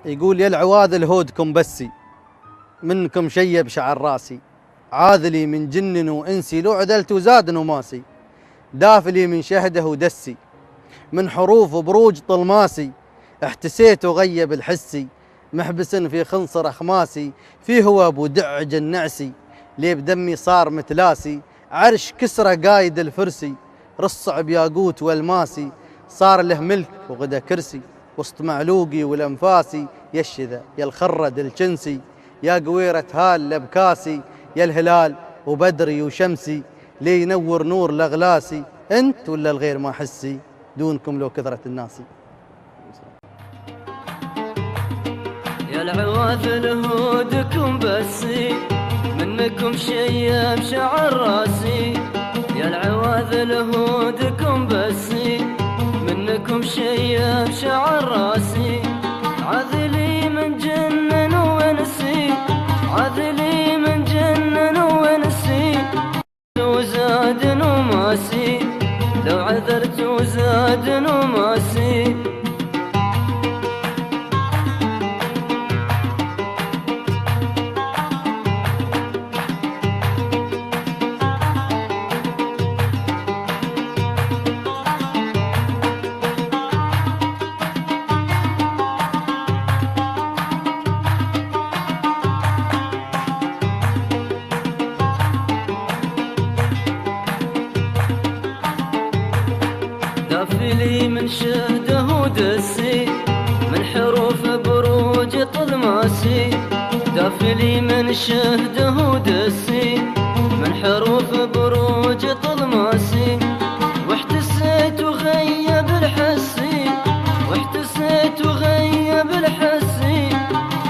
يقول يا العواذل هودكم بسي، منكم شيب شعر راسي، عاذلي من جن وانسي، لو عدلت وزاد نماسي، دافلي من شهده ودسي، من حروف وبروج طلماسي، احتسيت وغيب الحسي، محبس في خنصر اخماسي، فيه هو ابو دعج النعسي، ليه بدمي صار متلاسي، عرش كسرى قايد الفرسي، رصع بياقوت والماسي، صار له ملك وغدا كرسي، وسط معلوقي والانفاسي، يا الشذا يا الخرد الجنسي، يا قويرة هال لبكاسي، يا الهلال وبدري وشمسي، ليه ينور نور الاغلاسي، انت ولا الغير ما حسي، دونكم لو كثرت الناسي. يا العواذل هودكم بسي، منكم شيب شعر راسي، يا العواذل هودكم بسي، منكم شيب شعر راسي، عاذلي من جنن ونسي، عاذلي من جنن ونسي، وزاد نماسي، لو عذرت وزاد نماسي. دافلي من شهده ودسي، من حروف بروج طلماسي، دافلي من شهده ودسي، من حروف بروج طلماسي، واحتسيت وغيب الحسي، واحتسيت وغيب الحسي،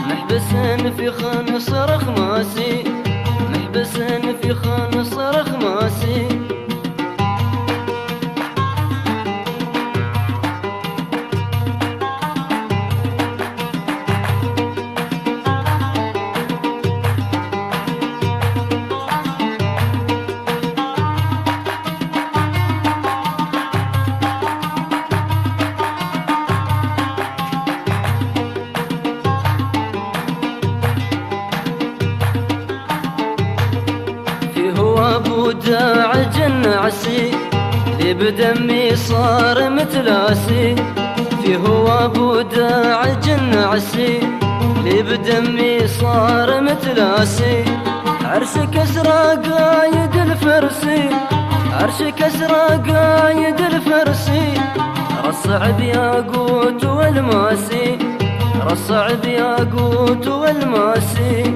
محبس في خنصر اخماسي، محبس في خنصر اخماسي. ابو داعج النعسي، لي بدمي صار متلاسي، في هو ابو داعج النعسي، لي بدمي صار متلاسي، عرش كسرى قايد الفرسي، عرش كسرى قايد الفرسي، رصع بياقوت والماسي، رصع بياقوت والماسي.